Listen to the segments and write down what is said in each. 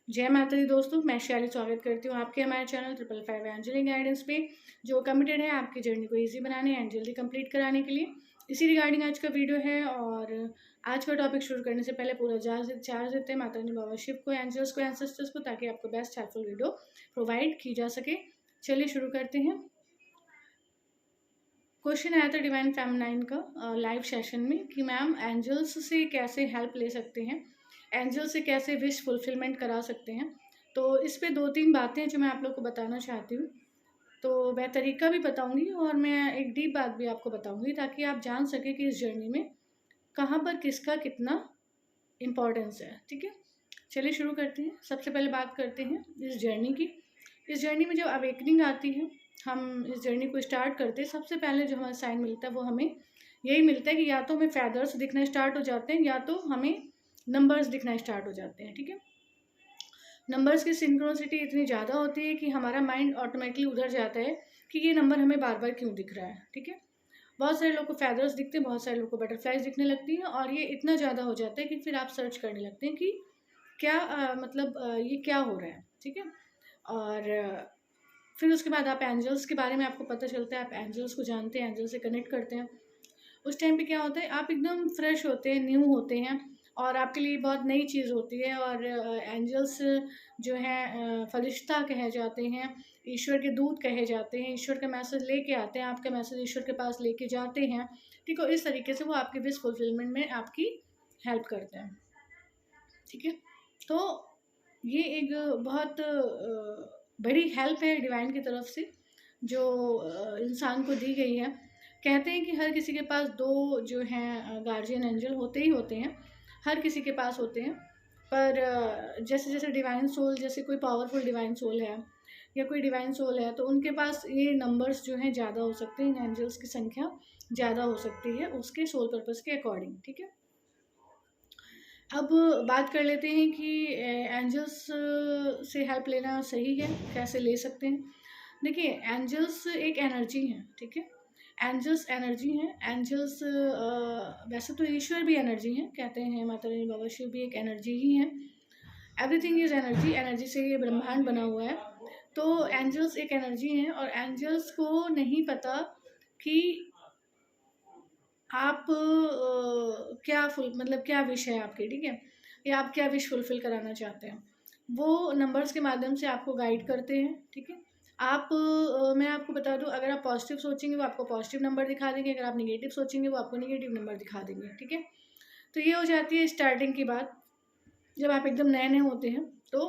जय माता दी दोस्तों, मैं शैली स्वागत करती हूँ आपके हमारे चैनल 555 एंजलिंग गाइडेंस पे, जो कमिटेड है आपकी जर्नी को इजी बनाने एंड जल्दी कंप्लीट कराने के लिए। इसी रिगार्डिंग आज का वीडियो है। और आज का टॉपिक शुरू करने से पहले पूरा चार्ज देते हैं माता रानी बाबा शिव को, एंजल्स को, एंसेस्टर्स को, ताकि आपको बेस्ट हेल्पफुल वीडियो प्रोवाइड की जा सके। चलिए शुरू करते हैं। क्वेश्चन आया था डिवाइन फेमिनाइन का लाइव सेशन में कि मैम एंजल्स से कैसे हेल्प ले सकते हैं, एंजल से कैसे विश फुलफिलमेंट करा सकते हैं। तो इस पे 2-3 बातें हैं जो मैं आप लोग को बताना चाहती हूँ। तो मैं तरीका भी बताऊंगी और मैं एक डीप बात भी आपको बताऊंगी, ताकि आप जान सकें कि इस जर्नी में कहाँ पर किसका कितना इम्पोर्टेंस है। ठीक है, चलिए शुरू करते हैं। सबसे पहले बात करते हैं इस जर्नी की। इस जर्नी में जब अवेकनिंग आती है, हम इस जर्नी को स्टार्ट करते हैं, सबसे पहले जो हमें साइन मिलता है वो हमें यही मिलता है कि या तो हमें फैदर्स दिखना स्टार्ट हो जाते हैं या तो हमें नंबर्स दिखना स्टार्ट हो जाते हैं। ठीक है, नंबर्स की सिंक्रोनिसिटी इतनी ज़्यादा होती है कि हमारा माइंड ऑटोमेटिकली उधर जाता है कि ये नंबर हमें बार बार क्यों दिख रहा है। ठीक है, बहुत सारे लोग को फैदर्स दिखते हैं, बहुत सारे लोग को बटरफ्लाइज दिखने लगती हैं, और ये इतना ज़्यादा हो जाता है कि फिर आप सर्च करने लगते हैं कि क्या ये क्या हो रहा है। ठीक है, और फिर उसके बाद आप एंजल्स के बारे में आपको पता चलता है, आप एंजल्स को जानते हैं, एंजल्स से कनेक्ट करते हैं। उस टाइम पे क्या होता है, आप एकदम फ्रेश होते हैं, न्यू होते हैं, और आपके लिए बहुत नई चीज़ होती है। और एंजल्स जो हैं फरिश्ता कहे जाते हैं, ईश्वर के दूत कहे जाते हैं, ईश्वर का मैसेज लेके आते हैं, आपका मैसेज ईश्वर के पास लेके जाते हैं। ठीक है, इस तरीके से वो आपके विश फुलफिलमेंट में आपकी हेल्प करते हैं। ठीक है, तो ये एक बहुत बड़ी हेल्प है डिवाइन की तरफ से, जो इंसान को दी गई है। कहते हैं कि हर किसी के पास 2 जो हैं गार्जियन एंजल होते ही होते हैं, हर किसी के पास होते हैं। पर जैसे जैसे डिवाइन सोल, जैसे कोई पावरफुल डिवाइन सोल है या कोई डिवाइन सोल है, तो उनके पास ये नंबर्स जो हैं ज़्यादा हो सकते हैं, इन एंजल्स की संख्या ज़्यादा हो सकती है उसके सोल पर्पस के अकॉर्डिंग। ठीक है, अब बात कर लेते हैं कि एंजल्स से हेल्प लेना सही है, कैसे ले सकते हैं। देखिए, एंजल्स एक एनर्जी है। ठीक है, एंजल्स एनर्जी हैं। एंजल्स वैसे तो ईश्वर भी एनर्जी हैं, कहते हैं माता रानी बाबा शिव भी एक एनर्जी ही हैं। एवरीथिंग इज एनर्जी, एनर्जी से ये ब्रह्मांड बना हुआ है। तो एंजल्स एक एनर्जी हैं, और एंजल्स को नहीं पता कि आप क्या क्या विश है आपकी। ठीक है, या आप क्या विश फुलफिल कराना चाहते हैं, वो नंबर्स के माध्यम से आपको गाइड करते हैं। ठीक है, आप मैं आपको बता दूं, अगर आप पॉजिटिव सोचेंगे वो आपको पॉजिटिव नंबर दिखा देंगे, अगर आप निगेटिव सोचेंगे वो आपको निगेटिव नंबर दिखा देंगे। ठीक है, तो ये हो जाती है स्टार्टिंग की बात। जब आप एकदम नए नए होते हैं तो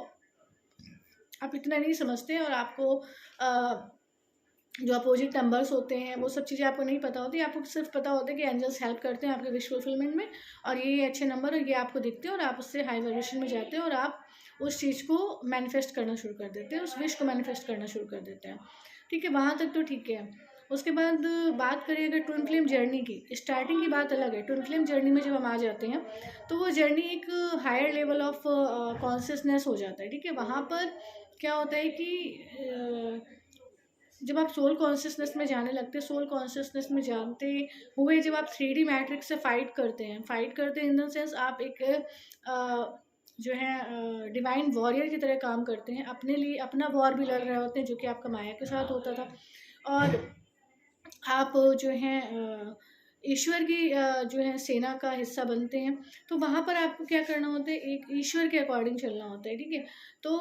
आप इतना नहीं समझते, और आपको जो अपोजिट नंबर्स होते हैं वो सब चीज़ें आपको नहीं पता होती। आपको सिर्फ पता होता है कि एंजल्स हेल्प करते हैं आपके विश फुलफिलमेंट में, और ये अच्छे नंबर और ये आपको दिखते हैं, और आप उससे हाई वाइब्रेशन में जाते हैं, और आप उस चीज़ को मैनिफेस्ट करना शुरू कर देते हैं, उस विश को मैनिफेस्ट करना शुरू कर देते हैं। ठीक है, वहाँ तक तो ठीक है। उसके बाद बात करें अगर ट्विन फ्लेम जर्नी की, स्टार्टिंग की बात अलग है। ट्विन फ्लेम जर्नी में जब हम आ जाते हैं तो वो जर्नी एक हायर लेवल ऑफ कॉन्शियसनेस हो जाता है। ठीक है, वहाँ पर क्या होता है कि जब आप सोल कॉन्शियसनेस में जाने लगते हैं, सोल कॉन्शियसनेस में जानते हुए जब आप 3D मैट्रिक्स से फाइट करते हैं इन द सेंस आप एक जो है डिवाइन वॉरियर की तरह काम करते हैं, अपने लिए अपना वॉर भी लड़ रहे होते हैं, जो कि आपका माया के साथ होता था। और आप जो हैं ईश्वर की जो है सेना का हिस्सा बनते हैं। तो वहाँ पर आपको क्या करना होता है, एक ईश्वर के अकॉर्डिंग चलना होता है। ठीक है, तो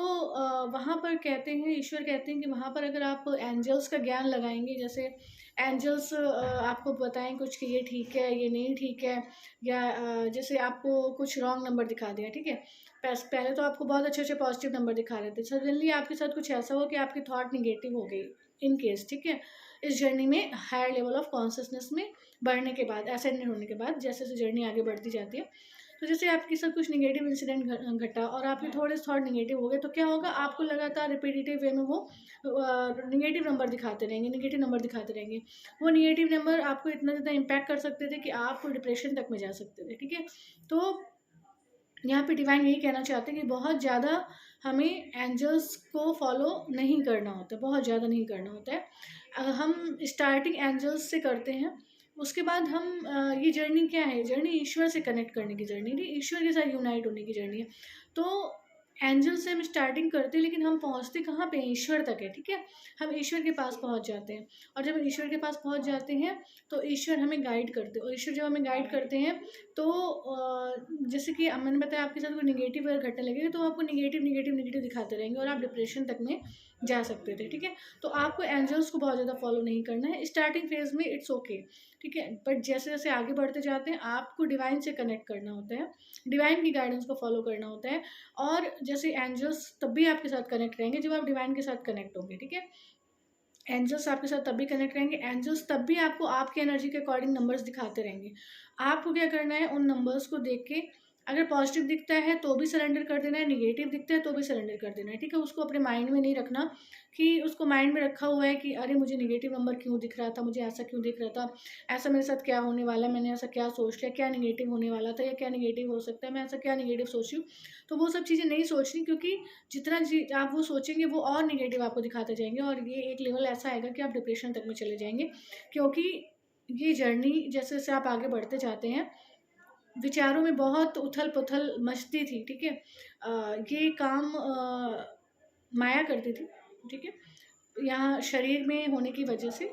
वहाँ पर कहते हैं, ईश्वर कहते हैं कि वहाँ पर अगर आप एंजल्स का ज्ञान लगाएंगे, जैसे एंजल्स आपको बताएं कुछ कि ये ठीक है, ये नहीं ठीक है, या जैसे आपको कुछ रॉन्ग नंबर दिखा दिया। ठीक है, पहले तो आपको बहुत अच्छे अच्छे पॉजिटिव नंबर दिखा रहे थे, सडनली आपके साथ कुछ ऐसा हो कि आपकी थॉट निगेटिव हो गई इन केस। ठीक है, इस जर्नी में हायर लेवल ऑफ कॉन्शियसनेस में बढ़ने के बाद, एसेंडेंट होने के बाद, जैसे जैसे जर्नी आगे बढ़ती जाती है, तो जैसे आपके साथ कुछ निगेटिव इंसिडेंट घटा और आपके थोड़े थॉट निगेटिव हो गए, तो क्या होगा, आपको लगातार रिपीटेटिव वे में वो निगेटिव नंबर दिखाते रहेंगे, निगेटिव नंबर दिखाते रहेंगे। वो निगेटिव नंबर आपको इतना ज़्यादा इम्पैक्ट कर सकते थे कि आप डिप्रेशन तक में जा सकते थे। ठीक है, तो यहाँ पे डिवाइन यही कहना चाहते हैं कि बहुत ज़्यादा हमें एंजल्स को फॉलो नहीं करना होता, बहुत ज़्यादा नहीं करना होता है। हम स्टार्टिंग एंजल्स से करते हैं, उसके बाद हम ये जर्नी क्या है, जर्नी ईश्वर से कनेक्ट करने की जर्नी है, ईश्वर के साथ यूनाइट होने की जर्नी है। तो एंजल से हम स्टार्टिंग करते हैं, लेकिन हम पहुंचते कहाँ पे हैं? ईश्वर तक है, ठीक है। हम ईश्वर के पास पहुंच जाते हैं, और जब हम ईश्वर के पास पहुंच जाते हैं तो ईश्वर हमें गाइड करते हैं, और ईश्वर जब हमें गाइड करते हैं तो जैसे कि अब मैंने बताया आपके साथ कोई निगेटिव अगर घटना लगेगी तो आपको निगेटिव निगेटिव निगेटिव दिखाते रहेंगे और आप डिप्रेशन तक में जा सकते थे, ठीक है। तो आपको एंजल्स को बहुत ज़्यादा फॉलो नहीं करना है स्टार्टिंग फेज में, इट्स ओके, ठीक है। बट जैसे जैसे आगे बढ़ते जाते हैं आपको डिवाइन से कनेक्ट करना होता है, डिवाइन की गाइडेंस को फॉलो करना होता है। और जैसे एंजल्स तब भी आपके साथ कनेक्ट रहेंगे जब आप डिवाइन के साथ कनेक्ट होंगे, ठीक है। एंजल्स आपके साथ तब भी कनेक्ट रहेंगे, एंजल्स तब भी आपको आपकी एनर्जी के अकॉर्डिंग नंबर्स दिखाते रहेंगे। आपको क्या करना है, उन नंबर्स को देख के अगर पॉजिटिव दिखता है तो भी सरेंडर कर देना है, निगेटिव दिखता है तो भी सरेंडर कर देना है, ठीक है। उसको अपने माइंड में नहीं रखना कि उसको माइंड में रखा हुआ है कि अरे मुझे निगेटिव नंबर क्यों दिख रहा था, मुझे ऐसा क्यों दिख रहा था, ऐसा मेरे साथ क्या होने वाला है, मैंने ऐसा क्या सोच लिया, क्या निगेटिव होने वाला था या क्या निगेटिव हो सकता है, मैं ऐसा क्या निगेटिव सोच रही हूँ। तो वो सब चीज़ें नहीं सोचनी, क्योंकि जितना आप वो सोचेंगे वो और निगेटिव आपको दिखाते जाएंगे, और ये एक लेवल ऐसा आएगा कि आप डिप्रेशन तक में चले जाएंगे। क्योंकि ये जर्नी जैसे जैसे आप आगे बढ़ते जाते हैं, विचारों में बहुत उथल पुथल मचती थी, ठीक है। ये काम माया करती थी, ठीक है। यहाँ शरीर में होने की वजह से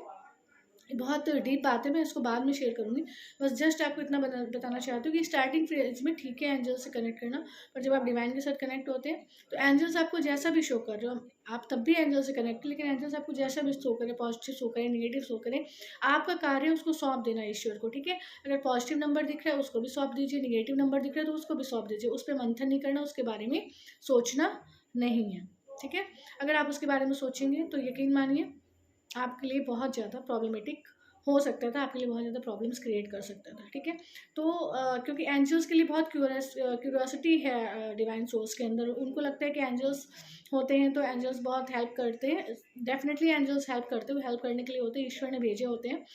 बहुत डीप बात है, मैं इसको बाद में शेयर करूँगी। बस जस्ट आपको इतना बताना चाहती हूँ कि स्टार्टिंग फेज में ठीक है एंजल से कनेक्ट करना, पर जब आप डिवाइन के साथ कनेक्ट होते हैं तो एंजल्स आपको जैसा भी शो कर रहे हो, आप तब भी एंजल से कनेक्ट, लेकिन एंजल्स आपको जैसा भी शो करें, पॉजिटिव शो करें, निगेटिव शो करें, आपका कार्य है उसको सौंप देना ईश्वर को, ठीक है। अगर पॉजिटिव नंबर दिख रहा है उसको भी सौंप दीजिए, निगेटिव नंबर दिख रहा है तो उसको भी सौंप दीजिए, उस पर मंथन नहीं करना, उसके बारे में सोचना नहीं है, ठीक है। अगर आप उसके बारे में सोचेंगे तो यकीन मानिए आपके लिए बहुत ज़्यादा प्रॉब्लमेटिक हो सकता था, आपके लिए बहुत ज़्यादा प्रॉब्लम्स क्रिएट कर सकता था, ठीक है। तो क्योंकि एंजल्स के लिए बहुत क्यूरियोसिटी है डिवाइन सोर्स के अंदर, उनको लगता है कि एंजल्स होते हैं तो एंजल्स बहुत हेल्प करते हैं। डेफिनेटली एंजल्स हेल्प करते हैं, हेल्प करने के लिए होते हैं, ईश्वर ने भेजे होते हैं,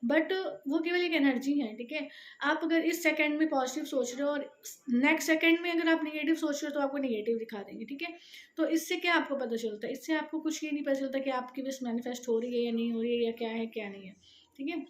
बट वो केवल एक एनर्जी है, ठीक है। आप अगर इस सेकंड में पॉजिटिव सोच रहे हो और नेक्स्ट सेकंड में अगर आप निगेटिव सोच रहे हो तो आपको निगेटिव दिखा देंगे, ठीक है। तो इससे क्या आपको पता चलता है, इससे आपको कुछ ये नहीं पता चलता कि आपकी विश मैनिफेस्ट हो रही है या नहीं हो रही है, या क्या है क्या नहीं है, ठीक है।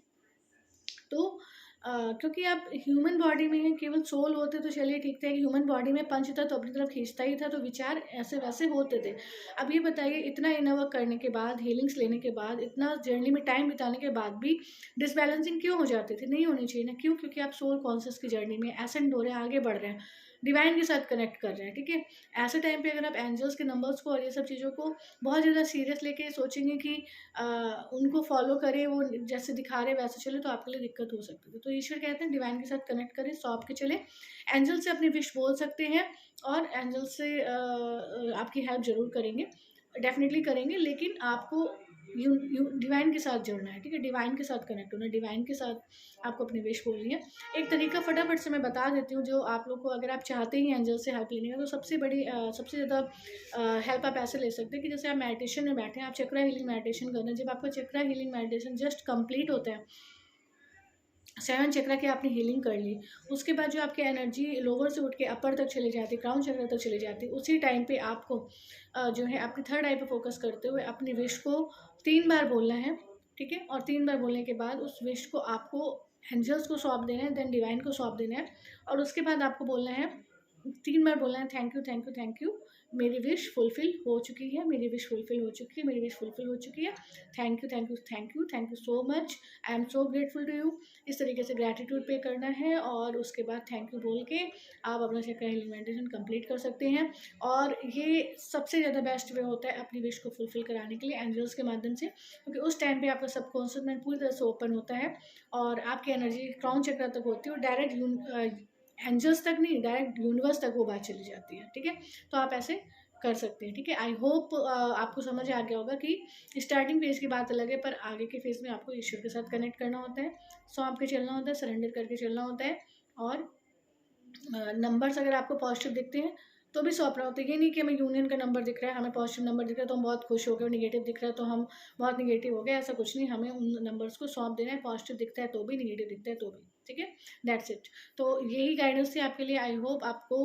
तो क्योंकि आप ह्यूमन बॉडी में हैं, केवल सोल होते तो चलिए ठीक था कि ह्यूमन बॉडी में पंच था तो अपनी तरफ खींचता ही था, तो विचार ऐसे वैसे होते थे। अब ये बताइए इतना इनर वर्क करने के बाद, हीलिंग्स लेने के बाद, इतना जर्नी में टाइम बिताने के बाद भी डिसबैलेंसिंग क्यों हो जाती थी? नहीं होनी चाहिए ना, क्यों? क्योंकि आप सोल कॉन्शियस की जर्नी में एसेंड हो रहे हैं, आगे बढ़ रहे हैं, डिवाइन के साथ कनेक्ट कर रहे हैं, ठीक है। ऐसे टाइम पे अगर आप एंजल्स के नंबर्स को और ये सब चीज़ों को बहुत ज़्यादा सीरियस लेके सोचेंगे कि उनको फॉलो करें, वो जैसे दिखा रहे वैसे चले, तो आपके लिए दिक्कत हो सकती है। तो ईश्वर कहते हैं डिवाइन के साथ कनेक्ट करें, सौंप के चले। एंजल से अपनी विश बोल सकते हैं और एंजल से आपकी हेल्प ज़रूर करेंगे, डेफिनेटली करेंगे, लेकिन आपको डिवाइन के साथ जुड़ना है, ठीक है। डिवाइन के साथ कनेक्ट होना है, डिवाइन के साथ आपको अपनी विश बोलनी है। एक तरीका फटाफट से मैं बता देती हूँ जो आप लोग को, अगर आप चाहते ही एंजल से हेल्प लेने का, तो सबसे बड़ी सबसे ज़्यादा हेल्प आप ऐसे ले सकते हैं कि जैसे आप मेडिटेशन में बैठे हैं, आप चक्रा हीलिंग मेडिटेशन करना है। जब आपका चक्रा हीलिंग मेडिटेशन जस्ट कंप्लीट होता है, 7 चक्रा की आपने हीलिंग कर ली, उसके बाद जो आपकी एनर्जी लोअर से उठ के अपर तक चली जाती है, क्राउन चक्रा तक चली जाती है, उसी टाइम पे आपको जो है अपनी थर्ड आई पे फोकस करते हुए अपनी विश को 3 बार बोलना है, ठीक है। और 3 बार बोलने के बाद उस विश को आपको एंजल्स को सौंप देना है, देन डिवाइन को सौंप देना है, और उसके बाद आपको बोलना है, 3 बार बोलना है, thank you thank you thank you, मेरी विश फुलफिल हो चुकी है, मेरी विश फुलफिल हो चुकी है, मेरी विश फुलफिल हो चुकी है, thank you thank you thank you thank you so much, I am so grateful to you. इस तरीके से ग्रैटिट्यूड पे करना है, और उसके बाद थैंक यू बोल के आप अपना चक्रा हीलिंग मेडिटेशन कंप्लीट कर सकते हैं। और ये सबसे ज़्यादा बेस्ट वे होता है अपनी विश को फुलफिल कराने के लिए एंजल्स के माध्यम से, क्योंकि उस टाइम पे आपका सबकॉन्शियस माइंड पूरी तरह से ओपन होता है और आपकी एनर्जी क्राउन चक्रा तक होती है, और डायरेक्ट एंजल्स तक नहीं, डायरेक्ट यूनिवर्स तक वो बात चली जाती है, ठीक है। तो आप ऐसे कर सकते हैं, ठीक है। आई होप आपको समझ आ गया होगा कि स्टार्टिंग फेज की बात अलग है, पर आगे के फेज में आपको ईश्वर के साथ कनेक्ट करना होता है, सौंप के चलना होता है, सरेंडर करके चलना होता है, और नंबर्स अगर आपको पॉजिटिव दिखते हैं तो भी सौंपना होता है। ये नहीं कि हमें यूनियन का नंबर दिख रहा है, हमें पॉजिटिव नंबर दिख रहा है तो हम बहुत खुश हो गए, और निगेटिव दिख रहा है तो हम बहुत निगेटिव हो गए, ऐसा कुछ नहीं, हमें उन नंबर्स को सौंप देना है, पॉजिटिव दिखता है तो भी, निगेटिव दिखता है तो भी, ठीक है, दैट्स इट। तो यही गाइडेंस थी आपके लिए। आई होप आपको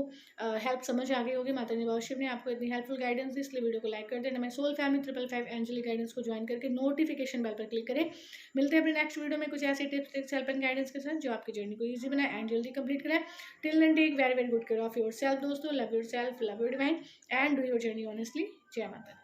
हेल्प समझ आ गई होगी। माता रानी वाशिप ने आपको इतनी हेल्पफुल गाइडेंस दी, इसलिए वीडियो को लाइक कर देना। मैं सोल फैमिली 555 एंजलिक गाइडेंस को ज्वाइन करके नोटिफिकेशन बेल पर क्लिक करें। मिलते हैं अपने नेक्स्ट वीडियो में कुछ ऐसे tips tricks help and guidance के साथ जो आपकी जर्नी को ईजी बनाए एंड जल्दी कंप्लीट कराए। Till then take very very good care of yourself दोस्तों। Love yourself, love your divine and do your journey honestly. जय माता दी।